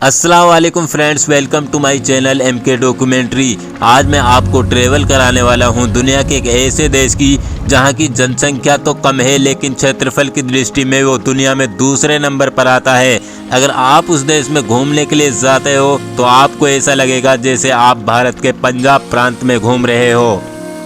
अस्सलाम वालेकुम friends, welcome to my channel MK documentary. आज मैं आपको ट्रेवल कराने वाला हूं दुनिया के एक ऐसे देश की जहां की जनसंख्या तो कम है, लेकिन क्षेत्रफल की दृष्टि में वो दुनिया में दूसरे नंबर पर आता है। अगर आप उस देश में घूमने के लिए जाते हो तो आपको ऐसा लगेगा जैसे आप भारत के पंजाब प्रांत में घूम रहे हो।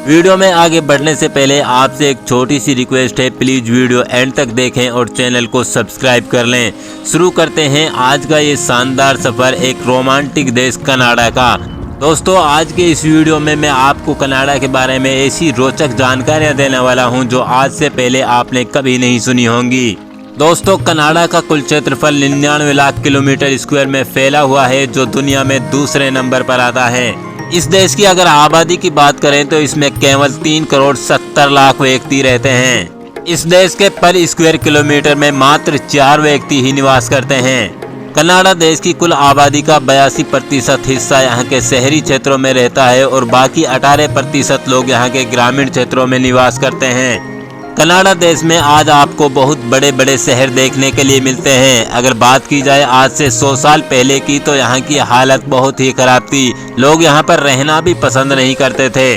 वीडियो में आगे बढ़ने से पहले आपसे एक छोटी सी रिक्वेस्ट है, प्लीज वीडियो एंड तक देखें और चैनल को सब्सक्राइब कर लें। शुरू करते हैं आज का ये शानदार सफर एक रोमांटिक देश कनाडा का। दोस्तों, आज के इस वीडियो में मैं आपको कनाडा के बारे में ऐसी रोचक जानकारियां देने वाला हूं जो आज से पहले आपने कभी नहीं सुनी होंगी। दोस्तों, कनाडा का कुल क्षेत्रफल 99 लाख किलोमीटर स्क्वायर में फैला हुआ है, जो दुनिया में दूसरे नंबर पर आता है। इस देश की अगर आबादी की बात करें तो इसमें केवल 3 करोड़ 70 लाख व्यक्ति रहते हैं। इस देश के पर स्क्वायर किलोमीटर में मात्र 4 व्यक्ति ही निवास करते हैं। कनाडा देश की कुल आबादी का 82% हिस्सा यहाँ के शहरी क्षेत्रों में रहता है और बाकी 18% लोग यहाँ के ग्रामीण क्षेत्रों में निवास करते हैं। कनाडा देश में आज आपको बहुत बड़े बड़े शहर देखने के लिए मिलते हैं। अगर बात की जाए आज से 100 साल पहले की तो यहाँ की हालत बहुत ही खराब थी। लोग यहाँ पर रहना भी पसंद नहीं करते थे।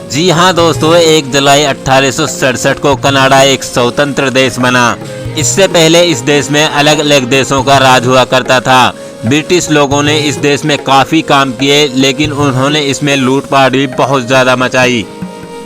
जी हाँ दोस्तों, 1 जुलाई 1867 को कनाडा एक स्वतंत्र देश बना। इससे पहले इस देश में अलग अलग देशों का राज हुआ करता था। ब्रिटिश लोगों ने इस देश में काफ़ी काम किए, लेकिन उन्होंने इसमें लूटपाट भी बहुत ज़्यादा मचाई।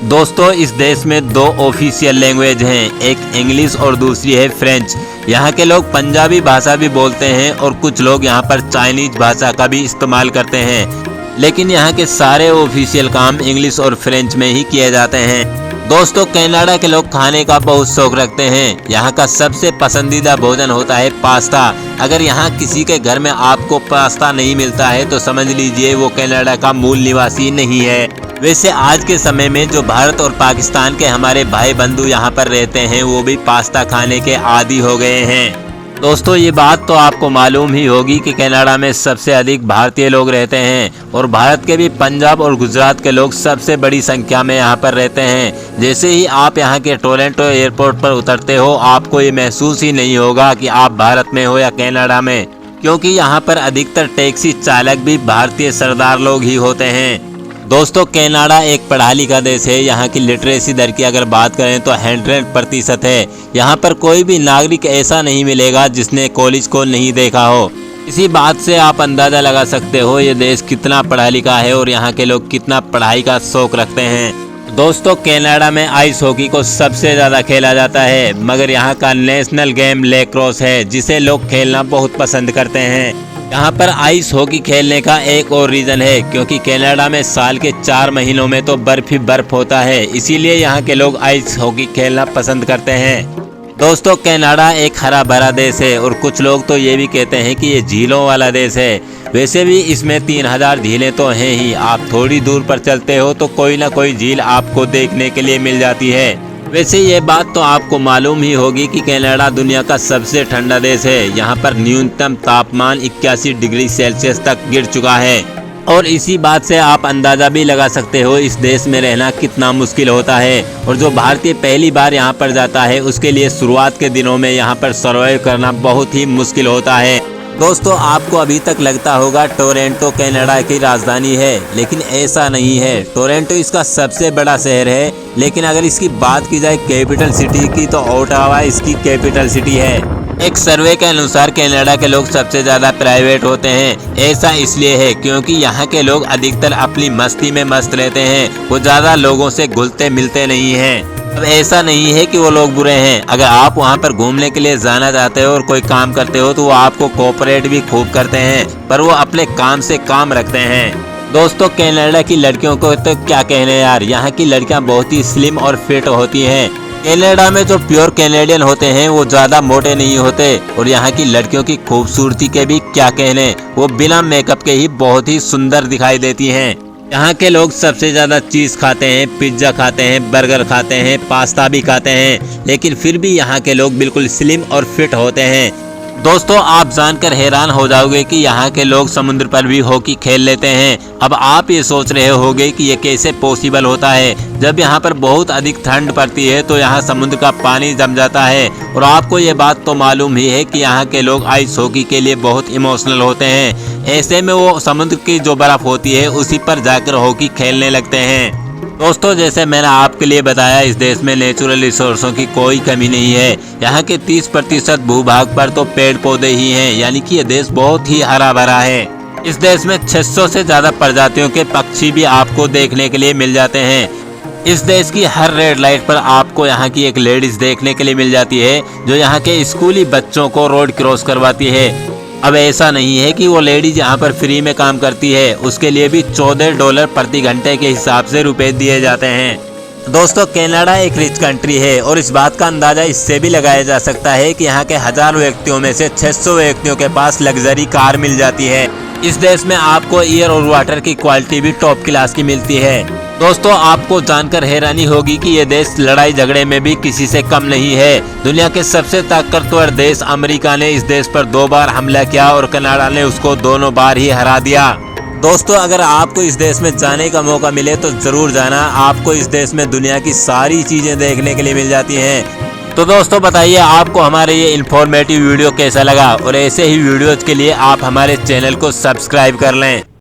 दोस्तों, इस देश में 2 ऑफिशियल लैंग्वेज हैं, एक इंग्लिश और दूसरी है फ्रेंच। यहाँ के लोग पंजाबी भाषा भी बोलते हैं और कुछ लोग यहाँ पर चाइनीज भाषा का भी इस्तेमाल करते हैं, लेकिन यहाँ के सारे ऑफिशियल काम इंग्लिश और फ्रेंच में ही किए जाते हैं। दोस्तों, कनाडा के लोग खाने का बहुत शौक रखते हैं। यहाँ का सबसे पसंदीदा भोजन होता है पास्ता। अगर यहाँ किसी के घर में आपको पास्ता नहीं मिलता है तो समझ लीजिए वो कनाडा का मूल निवासी नहीं है। वैसे आज के समय में जो भारत और पाकिस्तान के हमारे भाई बंधु यहाँ पर रहते हैं वो भी पास्ता खाने के आदी हो गए हैं। दोस्तों, ये बात तो आपको मालूम ही होगी कि कनाडा में सबसे अधिक भारतीय लोग रहते हैं और भारत के भी पंजाब और गुजरात के लोग सबसे बड़ी संख्या में यहाँ पर रहते हैं। जैसे ही आप यहाँ के टोरंटो एयरपोर्ट पर उतरते हो आपको ये महसूस ही नहीं होगा कि आप भारत में हो या कनाडा में, क्योंकि यहाँ पर अधिकतर टैक्सी चालक भी भारतीय सरदार लोग ही होते हैं। दोस्तों, कनाडा एक पढ़ा लिखा देश है। यहाँ की लिटरेसी दर की अगर बात करें तो 100% है। यहाँ पर कोई भी नागरिक ऐसा नहीं मिलेगा जिसने कॉलेज को नहीं देखा हो। इसी बात से आप अंदाज़ा लगा सकते हो ये देश कितना पढ़ा लिखा है और यहाँ के लोग कितना पढ़ाई का शौक रखते हैं। दोस्तों, कनाडा में आइस हॉकी को सबसे ज़्यादा खेला जाता है, मगर यहाँ का नेशनल गेम लैक्रोस है जिसे लोग खेलना बहुत पसंद करते हैं। यहाँ पर आइस हॉकी खेलने का एक और रीज़न है, क्योंकि कनाडा में साल के 4 महीनों में तो बर्फ ही बर्फ होता है, इसीलिए यहाँ के लोग आइस हॉकी खेलना पसंद करते हैं। दोस्तों, कनाडा एक हरा भरा देश है और कुछ लोग तो ये भी कहते हैं कि ये झीलों वाला देश है। वैसे भी इसमें 3000 झीलें तो हैं ही। आप थोड़ी दूर पर चलते हो तो कोई ना कोई झील आपको देखने के लिए मिल जाती है। वैसे ये बात तो आपको मालूम ही होगी कि कनाडा दुनिया का सबसे ठंडा देश है। यहाँ पर न्यूनतम तापमान 81 डिग्री सेल्सियस तक गिर चुका है और इसी बात से आप अंदाज़ा भी लगा सकते हो इस देश में रहना कितना मुश्किल होता है। और जो भारतीय पहली बार यहाँ पर जाता है उसके लिए शुरुआत के दिनों में यहाँ पर सर्वाइव करना बहुत ही मुश्किल होता है। दोस्तों, आपको अभी तक लगता होगा टोरंटो कनाडा की राजधानी है, लेकिन ऐसा नहीं है। टोरंटो इसका सबसे बड़ा शहर है, लेकिन अगर इसकी बात की जाए कैपिटल सिटी की तो ओटावा इसकी कैपिटल सिटी है। एक सर्वे के अनुसार कनाडा के लोग सबसे ज़्यादा प्राइवेट होते हैं। ऐसा इसलिए है क्योंकि यहाँ के लोग अधिकतर अपनी मस्ती में मस्त रहते हैं, वो ज़्यादा लोगों से घुलते मिलते नहीं हैं। अब ऐसा नहीं है कि वो लोग बुरे हैं। अगर आप वहाँ पर घूमने के लिए जाना चाहते हो और कोई काम करते हो तो वो आपको कोऑपरेट भी खूब करते हैं, पर वो अपने काम से काम रखते हैं। दोस्तों, कनाडा की लड़कियों को तो क्या कहने यार, यहाँ की लड़कियाँ बहुत ही स्लिम और फिट होती हैं। कनाडा में जो प्योर कैनेडियन होते हैं वो ज़्यादा मोटे नहीं होते और यहाँ की लड़कियों की खूबसूरती के भी क्या कहने, वो बिना मेकअप के ही बहुत ही सुंदर दिखाई देती हैं। यहाँ के लोग सबसे ज़्यादा चीज़ खाते हैं, पिज्ज़ा खाते हैं, बर्गर खाते हैं, पास्ता भी खाते हैं, लेकिन फिर भी यहाँ के लोग बिल्कुल स्लिम और फिट होते हैं। दोस्तों, आप जानकर हैरान हो जाओगे कि यहाँ के लोग समुद्र पर भी हॉकी खेल लेते हैं। अब आप ये सोच रहे होगे कि ये कैसे पॉसिबल होता है। जब यहाँ पर बहुत अधिक ठंड पड़ती है तो यहाँ समुद्र का पानी जम जाता है। और आपको ये बात तो मालूम ही है कि यहाँ के लोग आइस हॉकी के लिए बहुत इमोशनल होते हैं। ऐसे में वो समुद्र की जो बर्फ होती है उसी पर जाकर हॉकी खेलने लगते हैं। दोस्तों, जैसे मैंने आपके लिए बताया, इस देश में नेचुरल रिसोर्सों की कोई कमी नहीं है। यहाँ के 30% भूभाग पर तो पेड़ पौधे ही हैं, यानी कि ये देश बहुत ही हरा भरा है। इस देश में 600 से ज्यादा प्रजातियों के पक्षी भी आपको देखने के लिए मिल जाते हैं। इस देश की हर रेड लाइट पर आपको यहाँ की एक लेडीज देखने के लिए मिल जाती है, जो यहाँ के स्कूली बच्चों को रोड क्रॉस करवाती है। अब ऐसा नहीं है कि वो लेडीज यहाँ पर फ्री में काम करती है, उसके लिए भी $14 प्रति घंटे के हिसाब से रुपए दिए जाते हैं। दोस्तों, कनाडा एक रिच कंट्री है और इस बात का अंदाजा इससे भी लगाया जा सकता है कि यहाँ के 1000 व्यक्तियों में से 600 व्यक्तियों के पास लग्जरी कार मिल जाती है। इस देश में आपको एयर और वाटर की क्वालिटी भी टॉप क्लास की मिलती है। दोस्तों, आपको जानकर हैरानी होगी कि ये देश लड़ाई झगड़े में भी किसी से कम नहीं है। दुनिया के सबसे ताकतवर देश अमेरिका ने इस देश पर 2 बार हमला किया और कनाडा ने उसको दोनों बार ही हरा दिया। दोस्तों, अगर आपको इस देश में जाने का मौका मिले तो जरूर जाना। आपको इस देश में दुनिया की सारी चीजें देखने के लिए मिल जाती हैं। तो दोस्तों, बताइए आपको हमारे ये इन्फॉर्मेटिव वीडियो कैसा लगा, और ऐसे ही वीडियोज के लिए आप हमारे चैनल को सब्सक्राइब कर लें।